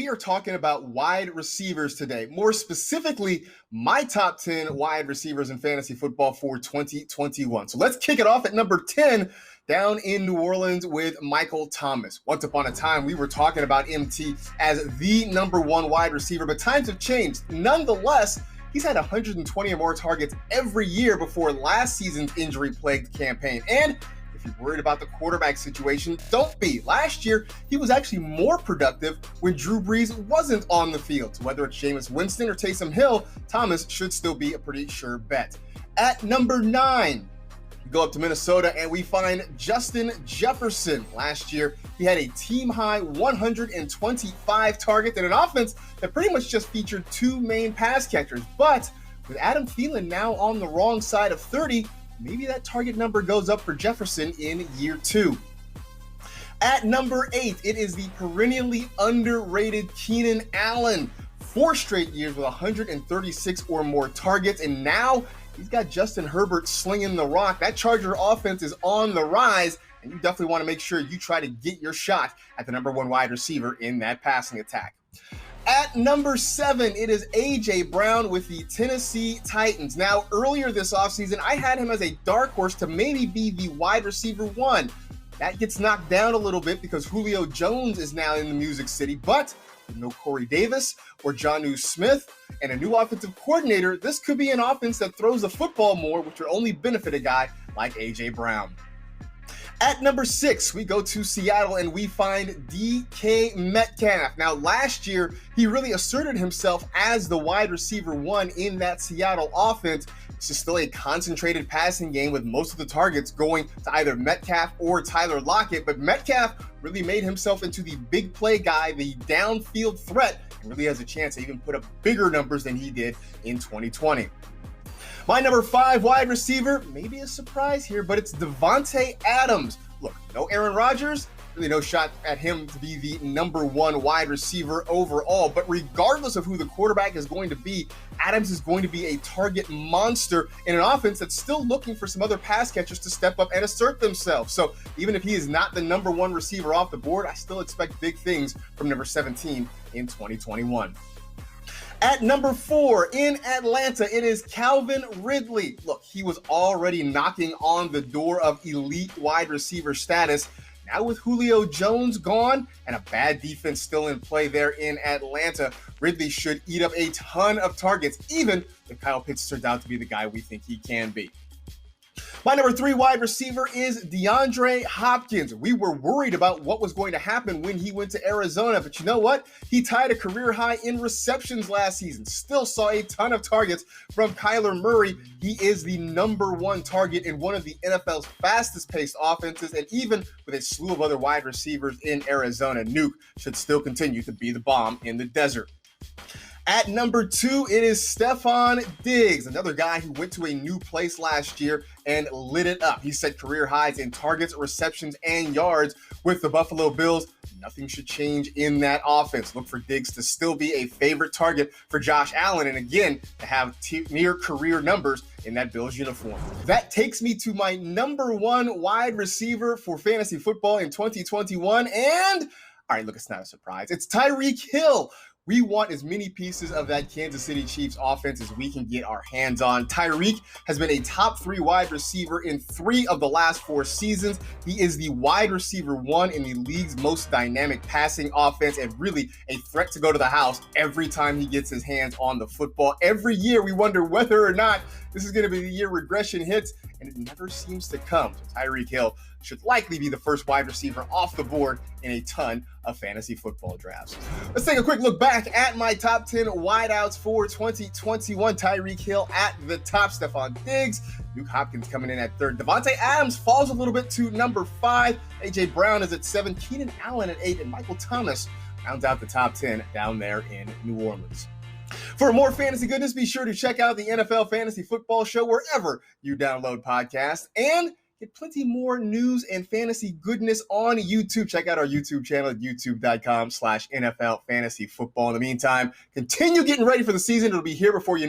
We are talking about wide receivers today. More specifically, my top 10 wide receivers in fantasy football for 2021. So let's kick it off at number 10 down in New Orleans with Michael Thomas. Once upon a time, we were talking about MT as the number one wide receiver, but times have changed. Nonetheless, he's had 120 or more targets every year before last season's injury-plagued campaign. And if you're worried about the quarterback situation, don't be. Last year, he was actually more productive when Drew Brees wasn't on the field. So whether it's Jameis Winston or Taysom Hill, Thomas should still be a pretty sure bet. At number 9, we go up to Minnesota and we find Justin Jefferson. Last year, he had a team-high 125 targets and an offense that pretty much just featured two main pass catchers. But with Adam Thielen now on the wrong side of 30, maybe that target number goes up for Jefferson in year 2. At number 8, it is the perennially underrated Keenan Allen. 4 straight years with 136 or more targets, and now he's got Justin Herbert slinging the rock. That Charger offense is on the rise, and you definitely want to make sure you try to get your shot at the number one wide receiver in that passing attack. At number 7, it is A.J. Brown with the Tennessee Titans. Now, earlier this offseason, I had him as a dark horse to maybe be the wide receiver 1. That gets knocked down a little bit because Julio Jones is now in the Music City, but with no Corey Davis or Jonnu Smith and a new offensive coordinator, this could be an offense that throws the football more, which will only benefit a guy like A.J. Brown. At number 6, we go to Seattle and we find DK Metcalf. Now, last year, he really asserted himself as the wide receiver 1 in that Seattle offense. This is still a concentrated passing game with most of the targets going to either Metcalf or Tyler Lockett, but Metcalf really made himself into the big play guy, the downfield threat, and really has a chance to even put up bigger numbers than he did in 2020. My number 5 wide receiver, maybe a surprise here, but it's Davante Adams. Look, no Aaron Rodgers, really no shot at him to be the number 1 wide receiver overall. But regardless of who the quarterback is going to be, Adams is going to be a target monster in an offense that's still looking for some other pass catchers to step up and assert themselves. So even if he is not the number 1 receiver off the board, I still expect big things from number 17 in 2021. At number 4, in Atlanta, it is Calvin Ridley. Look, he was already knocking on the door of elite wide receiver status. Now with Julio Jones gone and a bad defense still in play there in Atlanta, Ridley should eat up a ton of targets, even if Kyle Pitts turned out to be the guy we think he can be. My number 3 wide receiver is DeAndre Hopkins. We were worried about what was going to happen when he went to Arizona, but you know what? He tied a career high in receptions last season. Still saw a ton of targets from Kyler Murray. He is the number 1 target in one of the NFL's fastest-paced offenses, and even with a slew of other wide receivers in Arizona, Nuke should still continue to be the bomb in the desert. At number 2, it is Stephon Diggs, another guy who went to a new place last year and lit it up. He set career highs in targets, receptions, and yards with the Buffalo Bills. Nothing should change in that offense. Look for Diggs to still be a favorite target for Josh Allen, and again, to have near career numbers in that Bills uniform. That takes me to my number 1 wide receiver for fantasy football in 2021, and all right, look, it's not a surprise. It's Tyreek Hill. We want as many pieces of that Kansas City Chiefs offense as we can get our hands on. Tyreek has been a top 3 wide receiver in 3 of the last 4 seasons. He is the wide receiver 1 in the league's most dynamic passing offense and really a threat to go to the house every time he gets his hands on the football. Every year we wonder whether or not this is going to be the year regression hits, and it never seems to come. So Tyreek Hill should likely be the first wide receiver off the board in a ton of fantasy football drafts. Let's take a quick look back at my top 10 wideouts for 2021. Tyreek Hill at the top, Stephon Diggs, Duke Hopkins coming in at 3rd. Davante Adams falls a little bit to number 5. A.J. Brown is at 7. Keenan Allen at 8. And Michael Thomas rounds out the top 10 down there in New Orleans. For more fantasy goodness, be sure to check out the NFL Fantasy Football Show wherever you download podcasts, and get plenty more news and fantasy goodness on YouTube. Check out our YouTube channel at youtube.com/NFL Fantasy Football. In the meantime, continue getting ready for the season. It'll be here before you know.